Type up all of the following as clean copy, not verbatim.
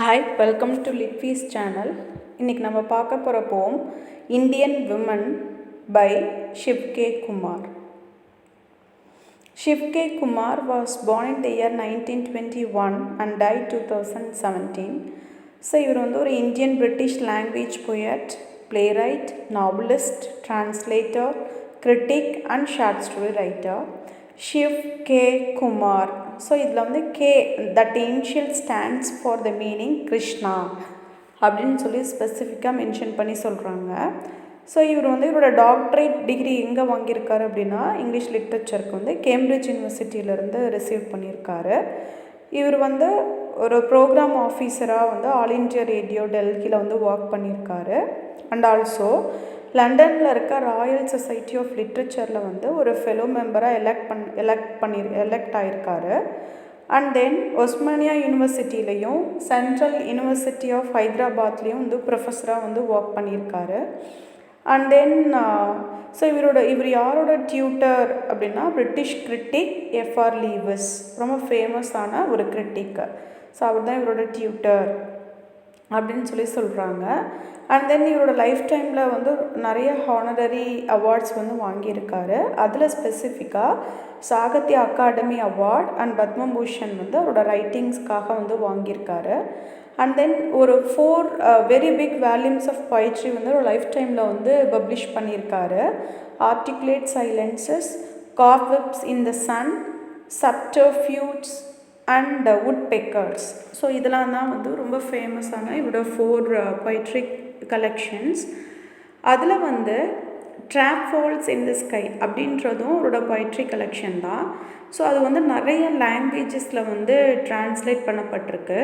Hi, welcome to லிட்வீஸ் channel. இன்றைக்கி நம்ம பார்க்க போகிற poem Indian women by Shiv K Kumar. Shiv K Kumar was born in the year 1921 and died 2017. So இவர் ஒரு Indian British language poet, playwright, novelist, translator, critic and short story writer. Shiv K Kumar. So இதில் K that initial stands for the meaning Krishna அப்படின்னு சொல்லி ஸ்பெசிஃபிக்காக mention பண்ணி சொல்கிறாங்க. So இவர் இவரோட டாக்டரேட் டிகிரி எங்கே வாங்கியிருக்காரு அப்படின்னா இங்கிலீஷ் லிட்ரேச்சருக்கு கேம்பிரிட்ஜ் யூனிவர்சிட்டியிலேருந்து ரிசீவ் பண்ணியிருக்காரு. இவர் ஒரு ப்ரோக்ராம் ஆஃபீஸராக ஆல் இண்டியா ரேடியோ டெல்லியில் ஒர்க் பண்ணியிருக்காரு. அண்ட் ஆல்சோ லண்டனில் இருக்க ராயல் சொசைட்டி ஆஃப் லிட்ரேச்சரில் ஒரு ஃபெலோ மெம்பராக எலெக்ட் ஆகியிருக்காரு. அண்ட் தென் ஒஸ்மானியா யூனிவர்சிட்டிலையும் சென்ட்ரல் யூனிவர்சிட்டி ஆஃப் ஹைதராபாத்லேயும் ப்ரொஃபஸராக ஒர்க் பண்ணியிருக்காரு. அண்ட் தென் ஸோ இவர் யாரோட டியூட்டர் அப்படின்னா பிரிட்டிஷ் கிரிட்டிக் எஃப்ஆர் லீவிஸ், ரொம்ப ஃபேமஸான ஒரு கிரிட்டிக். ஸோ அவர் தான் இவரோட டியூட்டர் அப்படின்னு சொல்கிறாங்க. அண்ட் தென் இவரோட லைஃப் டைமில் நிறைய ஹானரரி அவார்ட்ஸ் வாங்கியிருக்காரு. அதில் ஸ்பெசிஃபிக்காக சாகித்ய அகாடமி அவார்ட் அண்ட் பத்மபூஷன் அவரோட ரைட்டிங்ஸ்க்காக வாங்கியிருக்காரு. அண்ட் தென் ஒரு 4 very big volumes of poetry ஒரு லைஃப் டைமில் பப்ளிஷ் பண்ணியிருக்காரு. Articulate silences, cobwebs in the sun, subterfuges and woodpeckers. So இதெல்லாம் தான் ரொம்ப ஃபேமஸான இவரோட 4 பொய்ட்ரி கலெக்ஷன்ஸ். அதில் drop falls in the sky அப்படின்றதும் அவரோட பொய்ட்ரி கலெக்ஷன் தான். ஸோ அது நிறைய லாங்குவேஜஸில் ட்ரான்ஸ்லேட் பண்ணப்பட்டிருக்கு.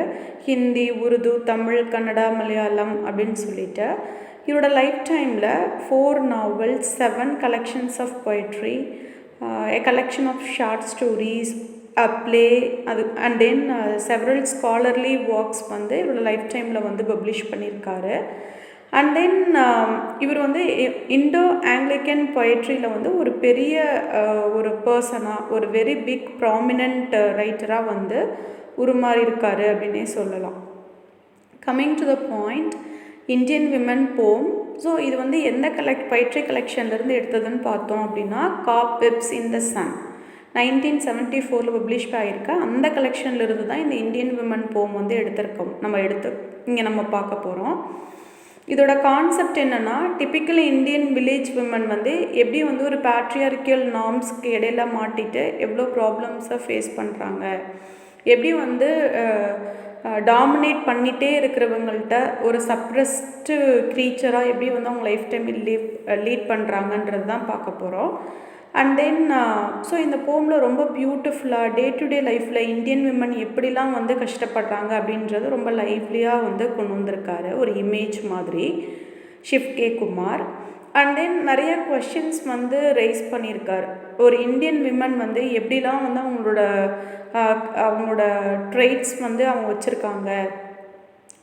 ஹிந்தி, உருது, தமிழ், கன்னடா, மலையாளம் அப்படின்னு சொல்லிட்டு. இவரோட லைஃப் டைமில் 4 novels, 7 collections of poetry, a collection of short stories, a play, and then several scholarly works இவரோட லைஃப் டைமில் பப்ளிஷ் பண்ணியிருக்காரு. அண்ட் தென் இவர் இண்டோ ஆங்கிலிக்கன் பொயட்ரியில் ஒரு பெரிய ஒரு பர்சனாக, ஒரு வெரி பிக் ப்ராமினன்ட் ரைட்டராக உருமாறி இருக்காரு அப்படின்னே சொல்லலாம். Coming to the point, Indian women போம். ஸோ இது எந்த பொய்ட்ரி கலெக்ஷன்லேருந்து எடுத்ததுன்னு பார்த்தோம் அப்படின்னா காப்வெப்ஸ் இன் த சன் 1974 பப்ளிஷ் ஆகியிருக்க அந்த கலெக்ஷன்லேருந்து தான் இந்த இந்தியன் விமன் போம் எடுத்திருக்கோம். இங்கே நம்ம பார்க்க போகிறோம். இதோட கான்செப்ட் என்னென்னா, டிப்பிக்கல் இந்தியன் வில்லேஜ் விமன் எப்படி ஒரு பேட்ரியார்க்கியல் நார்ம்ஸ்க்கு இடையில மாட்டிட்டு எவ்வளோ ப்ராப்ளம்ஸை ஃபேஸ் பண்ணுறாங்க, எப்படி டாமினேட் பண்ணிகிட்டே இருக்கிறவங்கள்ட்ட ஒரு சப்ரெஸ்டு க்ரீச்சராக எப்படி அவங்க லைஃப் டைமில் லீட் பண்ணுறாங்கன்றது தான் பார்க்க போகிறோம். அண்ட் தென் ஸோ இந்த போமில் ரொம்ப பியூட்டிஃபுல்லாக டே டு டே லைஃப்பில் இந்தியன் விமன் எப்படிலாம் கஷ்டப்படுறாங்க அப்படின்றது ரொம்ப லைவ்லியாக கொண்டு வந்திருக்காரு, ஒரு இமேஜ் மாதிரி Shiv K Kumar. And then நிறைய கொஷின்ஸ் ரைஸ் பண்ணியிருக்கார். ஒரு இந்தியன் விமன் எப்படிலாம் அவங்களோட ட்ரெய்ட்ஸ் அவங்க வச்சுருக்காங்க,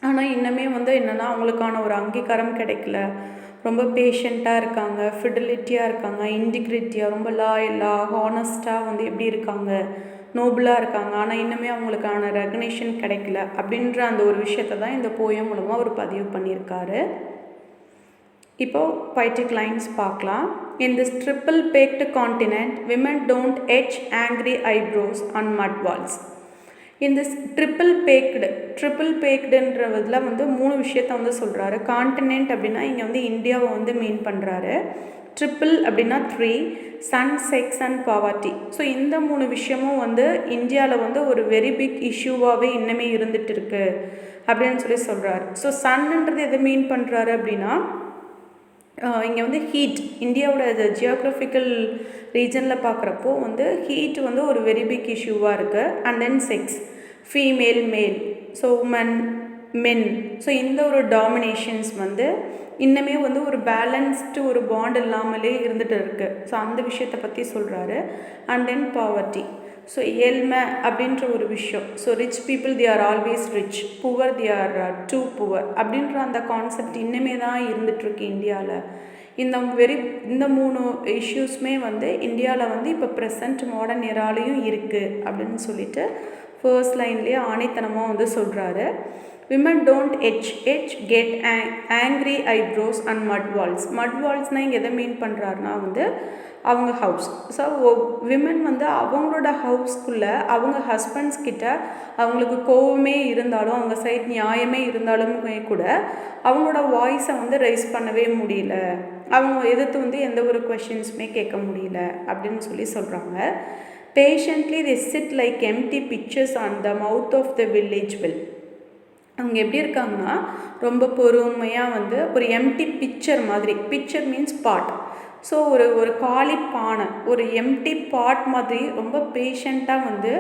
ஆனால் இன்னுமே என்னென்னா அவங்களுக்கான ஒரு அங்கீகாரம் கிடைக்கல. ரொம்ப பேஷண்ட்டாக இருக்காங்க, ஃபிடலிட்டியாக இருக்காங்க, இன்டிகிரிட்டியாக, ரொம்ப லாயலாக, ஹானஸ்ட்டாக எப்படி இருக்காங்க, நோபலாக இருக்காங்க, ஆனால் இன்னுமே அவங்களுக்கான ரெகக்னேஷன் கிடைக்கல அப்படின்ற அந்த ஒரு விஷயத்தை தான் இந்த போயம் மூலமாக அவர் பதிவு பண்ணியிருக்காரு. இப்போது poetic lines பார்க்கலாம். In this triple baked continent, women don't etch angry eyebrows on mud walls. In this triple bakedன்றதுல 3 விஷயத்தை சொல்கிறாரு. கான்டினென்ட் அப்படின்னா இங்கே இந்தியாவை மீன் பண்ணுறாரு. ட்ரிப்பிள் அப்படின்னா 3, sun, sex and poverty. So இந்த 3 விஷயமும் இந்தியாவில் ஒரு வெரி பிக் இஷ்யூவாகவே இன்னுமே இருந்துகிட்டு இருக்கு அப்படின்னு சொல்கிறாரு. ஸோ சன்ன்றது எதை மீன் பண்ணுறாரு அப்படின்னா இங்கே ஹீட், இந்தியாவோட ஜியோக்ராஃபிக்கல் ரீஜனில் பார்க்குறப்போ ஹீட் ஒரு வெரி பிக் இஷ்யூவாக இருக்குது. அண்ட் தென் செக்ஸ், ஃபீமேல், மேல், ஸோ உமன், மென். ஸோ இந்த ஒரு டாமினேஷன்ஸ் இன்னுமே ஒரு பேலன்ஸ்டு ஒரு பாண்ட் இல்லாமலே இருந்துகிட்டு இருக்குது. ஸோ அந்த விஷயத்தை பற்றி சொல்கிறாரு. அண்ட் தென் பாவர்ட்டி, ஸோ ஏழ்மை அப்படின்ற ஒரு விஷயம். So rich people they are always rich, poor they are too poor அப்படின்ற அந்த கான்செப்ட் இன்னுமே தான் இருந்துகிட்ருக்கு இந்தியாவில். இந்த 3 இஷ்யூஸுமே இந்தியாவில் இப்போ ப்ரெசண்ட் மாடர்ன் எராலையும் இருக்குது அப்படின்னு சொல்லிட்டு ஃபர்ஸ்ட் லைன்லேயே ஆணைத்தனமாக வந்து சொல்கிறாரு. Women don't get angry eyebrows and மட் வால்ஸ். மட் வால்ஸ்னால் இங்கே எதை மீன் பண்ணுறாருனா வந்து அவங்க ஹவுஸ். ஸோ விமன் வந்து அவங்களோட ஹவுஸ்க்குள்ளே அவங்க ஹஸ்பண்ட்ஸ் கிட்ட அவங்களுக்கு கோவமே இருந்தாலும், அவங்க சைட் நியாயமே இருந்தாலுமே கூட அவங்களோட வாய்ஸை வந்து ரைஸ் பண்ணவே முடியல, அவங்க எதிர்த்து வந்து எந்த ஒரு கொஷின்ஸுமே கேட்க முடியல அப்படின்னு சொல்கிறாங்க. Patiently they sit like empty pictures on the mouth of the village well. அவங்க எப்படி இருக்காங்கன்னா ரொம்ப பொறுமையாக வந்து ஒரு எம்டி பிக்சர் மாதிரி, பிக்சர் மீன்ஸ் பாட். ஸோ ஒரு காலி பானை, ஒரு எம்டி பாட் மாதிரி ரொம்ப பேஷண்ட்டாக வந்து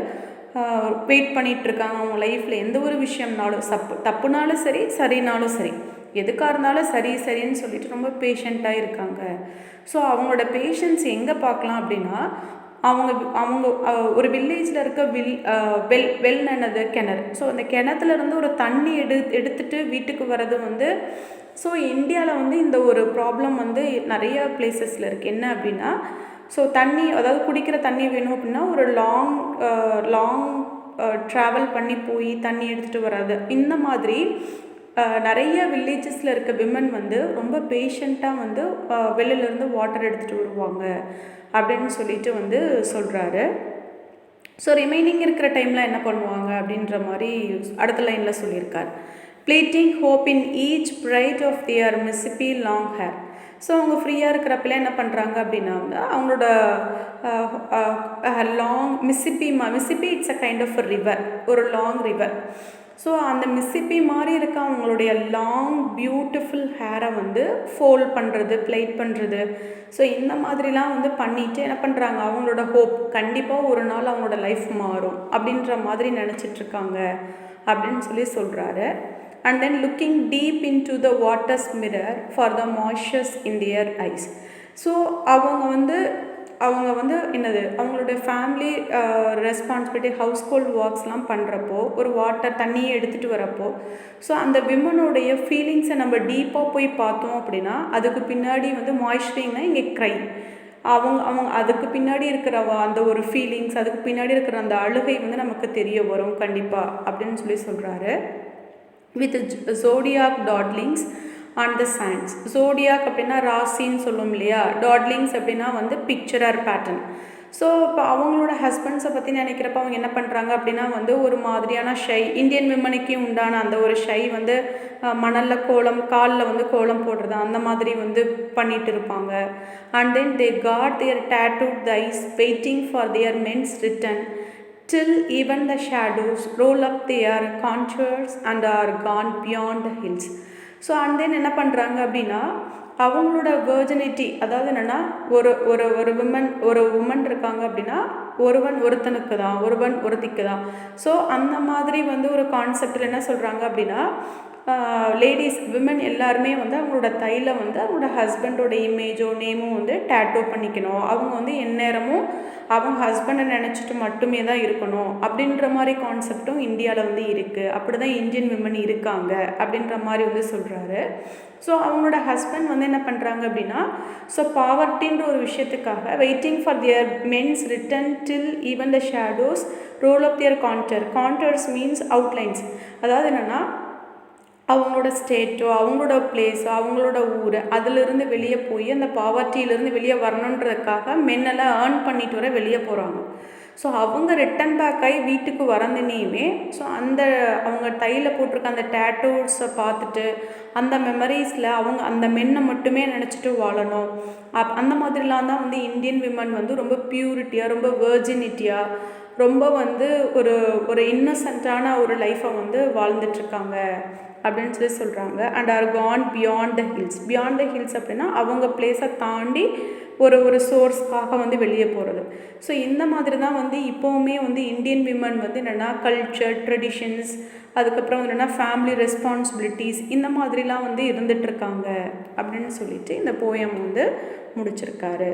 வெயிட் பண்ணிகிட்ருக்காங்க. அவங்க லைஃப்பில் எந்த ஒரு விஷயம்னாலும் தப்புனாலும் சரி, சரினாலும் சரி, எதுக்காக இருந்தாலும் சரின்னு சொல்லிட்டு ரொம்ப பேஷண்ட்டாக இருக்காங்க. ஸோ அவங்களோட பேஷன்ஸ் எங்கே பார்க்கலாம் அப்படின்னா, அவங்க ஒரு வில்லேஜில் இருக்க வெல்னது கிணறு. ஸோ அந்த கிணத்துலேருந்து ஒரு தண்ணி எடுத்துகிட்டு வீட்டுக்கு வர்றது வந்து, ஸோ இந்தியாவில் வந்து இந்த ஒரு ப்ராப்ளம் வந்து நிறைய பிளேசஸில் இருக்குது. என்ன அப்படின்னா, ஸோ தண்ணி, அதாவது குடிக்கிற தண்ணி வேணும் அப்படின்னா ஒரு லாங் ட்ராவல் பண்ணி போய் தண்ணி எடுத்துகிட்டு வர்றது. இந்த மாதிரி நிறைய வில்லேஜஸில் இருக்க விமன் வந்து ரொம்ப பேஷண்ட்டாக வந்து வெளிலேருந்து வாட்டர் எடுத்துகிட்டு வருவாங்க அப்படின்னு சொல்லிட்டு வந்து சொல்கிறாரு. ஸோ ரிமைனிங் இருக்கிற டைமில் என்ன பண்ணுவாங்க அப்படின்ற மாதிரி அடுத்த லைனில் சொல்லியிருக்கார். Pleating hope in each braid of their Mississippi long hair. So அவங்க ஃப்ரீயாக இருக்கிறப்பல என்ன பண்ணுறாங்க அப்படின்னா வந்து அவங்களோட long Mississippi it's a kind of river, ஒரு லாங் ரிவர். ஸோ அந்த மிசிப்பி மாதிரி இருக்க அவங்களுடைய லாங் பியூட்டிஃபுல் ஹேரை வந்து ஃபோல்ட் பண்ணுறது, ப்ளைட் பண்ணுறது. ஸோ இந்த மாதிரிலாம் வந்து பண்ணிவிட்டு என்ன பண்ணுறாங்க, அவங்களோட ஹோப் கண்டிப்பாக ஒரு நாள் அவங்களோட லைஃப் மாறும் அப்படின்ற மாதிரி நினச்சிட்ருக்காங்க அப்படின்னு சொல்கிறாரு. And then looking deep into the waters mirror for the moistures in their eyes. So அவங்க வந்து என்னது, அவங்களுடைய ஃபேமிலி ரெஸ்பான்சிபிலிட்டி, ஹவுஸ் ஹோல்ட் ஒர்க்ஸ்லாம் பண்ணுறப்போ, ஒரு வாட்டர் தண்ணியை எடுத்துகிட்டு வரப்போ, ஸோ அந்த விமனுடைய ஃபீலிங்ஸை நம்ம டீப்பாக போய் பார்த்தோம் அப்படின்னா அதுக்கு பின்னாடி வந்து மாய்ஸ்சரிங்னா இங்கே க்ரை, அவங்க அதுக்கு பின்னாடி இருக்கிற அந்த ஒரு ஃபீலிங்ஸ், அதுக்கு பின்னாடி இருக்கிற அந்த அழுகை வந்து நமக்கு தெரிய வரும் கண்டிப்பாக அப்படின்னு சொல்கிறாரு. With zodiac doodlings and the science. Zodiac அப்படின்னா ராசின்னு சொல்லுவோம் இல்லையா, டாட்லிங்ஸ் அப்படின்னா வந்து பிக்சர் ஆர் பேட்டர்ன். ஸோ இப்போ அவங்களோட ஹஸ்பண்ட்ஸை பற்றி நினைக்கிறப்ப அவங்க என்ன பண்ணுறாங்க அப்படின்னா வந்து ஒரு மாதிரியான ஷை, இந்தியன் விமனுக்கே உண்டான அந்த ஒரு ஷை வந்து மணலில் காலில் வந்து கோலம் போடுறது அந்த மாதிரி வந்து பண்ணிகிட்டு இருப்பாங்க. And then they got their tattooed thighs waiting for their men's return till even the shadows roll up their contours and are gone beyond the hills. So and then என்ன பண்ணுறாங்க அப்படின்னா அவங்களோட வெர்ஜினிட்டி, அதாவது என்னென்னா ஒரு உமன் இருக்காங்க அப்படின்னா ஒருவன் ஒருத்திக்கு தான். ஸோ அந்த மாதிரி வந்து ஒரு கான்செப்டில் என்ன சொல்கிறாங்க அப்படின்னா லேடிஸ் விமன் எல்லாருமே வந்து அவங்களோட தையில் வந்து அவங்களோட ஹஸ்பண்டோட இமேஜோ நேமோ வந்து டேட்டோ பண்ணிக்கணும். அவங்க வந்து எந்நேரமும் அவங்க ஹஸ்பண்டை நினச்சிட்டு மட்டுமே தான் இருக்கணும் அப்படின்ற மாதிரி கான்செப்டும் இந்தியாவில் வந்து இருக்குது. அப்படி தான் இந்தியன் விமன் இருக்காங்க அப்படின்ற மாதிரி வந்து சொல்கிறாரு. ஸோ அவங்களோட ஹஸ்பண்ட் வந்து என்ன பண்ணுறாங்க அப்படின்னா, ஸோ பாவர்ட்டின்ற ஒரு விஷயத்துக்காக waiting for their men's return till even the shadows roll up their contours means outlines. அதாவது என்னென்னா அவங்களோட ஸ்டேட்டோ, அவங்களோட பிளேஸோ, அவங்களோட ஊர், அதிலிருந்து வெளியே போய் அந்த பாவர்ட்டியிலேருந்து வெளியே வரணுன்றதுக்காக மென்னெல்லாம் ஏர்ன் பண்ணிட்டு வர வெளியே போகிறாங்க. ஸோ அவங்க ரிட்டன் பேக் ஆகி வீட்டுக்கு வரந்துனையுமே ஸோ அவங்க தையில் போட்டிருக்க அந்த டேட்டூஸை பார்த்துட்டு அந்த மெமரிஸில் அவங்க அந்த மென்னை மட்டுமே நினச்சிட்டு வாழணும். அந்த மாதிரிலாம் தான் வந்து இந்தியன் விமன் வந்து ரொம்ப பியூரிட்டியாக, ரொம்ப வெர்ஜினிட்டியாக, ரொம்ப வந்து ஒரு இன்னசென்ட்டான ஒரு லைஃப்பை வந்து வாழ்ந்துட்டுருக்காங்க அப்படின்னு சொல்கிறாங்க. And are gone beyond the hills அப்படின்னா அவங்க பிளேஸை தாண்டி ஒரு சோர்ஸ்க்காக வந்து வெளியே போகிறது. ஸோ இந்த மாதிரி தான் வந்து இப்போவுமே வந்து இந்தியன் விமன் வந்து என்னென்னா கல்ச்சர், ட்ரெடிஷன்ஸ், அதுக்கப்புறம் என்னென்னா ஃபேமிலி ரெஸ்பான்சிபிலிட்டிஸ், இந்த மாதிரிலாம் வந்து இருந்துகிட்ருக்காங்க அப்படின்னு சொல்லிட்டு இந்த போயம் வந்து முடிச்சிருக்காரு.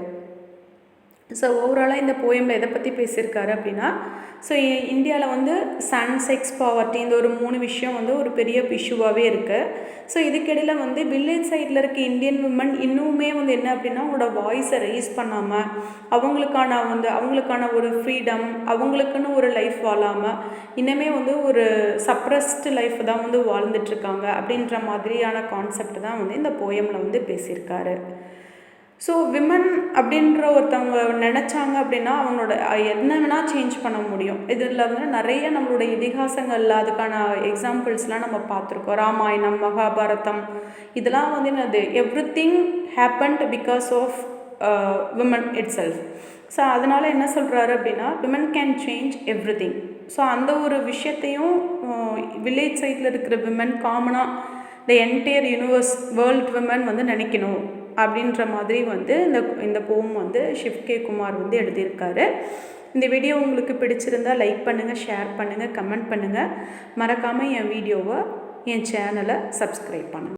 ஸோ ஓவராலாக இந்த போயமில் எதை பற்றி பேசியிருக்காரு அப்படின்னா, ஸோ இந்தியாவில் வந்து சன் செக்ஸ் பாவர்ட்டி இந்த ஒரு 3 விஷயம் வந்து ஒரு பெரிய இஷ்யூவாகவே இருக்குது. ஸோ இதுக்கிடையில் வந்து வில்லேஜ் சைடில் இருக்க இந்தியன் விமன் இன்னுமே வந்து என்ன அப்படின்னா அவங்களோட வாய்ஸை ரைஸ் பண்ணாமல் அவங்களுக்கான ஒரு ஃப்ரீடம், அவங்களுக்குன்னு ஒரு லைஃப் வாழாமல் இன்னுமே வந்து ஒரு சப்ரஸ்டு லைஃப் தான் வந்து வாழ்ந்துட்டுருக்காங்க அப்படின்ற மாதிரியான கான்செப்ட் தான் வந்து இந்த போயமில் வந்து பேசியிருக்காரு. ஸோ விமன் அப்படின்ற ஒருத்தவங்க நினச்சாங்க அப்படின்னா அவங்களோட என்ன வேணால் சேஞ்ச் பண்ண முடியும். இதில் வந்து நிறைய நம்மளோட இதிகாசங்களில் அதுக்கான எக்ஸாம்பிள்ஸ்லாம் நம்ம பார்த்துருக்கோம். ராமாயணம், மகாபாரதம் இதெல்லாம் வந்து என்னது everything happened because of women இட் செல்ஃப். ஸோ அதனால் என்ன சொல்கிறாரு அப்படின்னா women can change everything. So அந்த ஒரு விஷயத்தையும் வில்லேஜ் சைடில் இருக்கிற விமன் காமனாக the entire universe world women வந்து நினைக்கணும் அப்படின்ற மாதிரி வந்து இந்த போம் வந்து ஷிவ் கே குமார் வந்து எழுதியிருக்காரு. இந்த வீடியோ உங்களுக்கு பிடிச்சிருந்தால் லைக் பண்ணுங்கள், ஷேர் பண்ணுங்கள், கமெண்ட் பண்ணுங்கள். மறக்காமல் என் வீடியோவை, என் சேனலை சப்ஸ்கிரைப் பண்ணுங்கள்.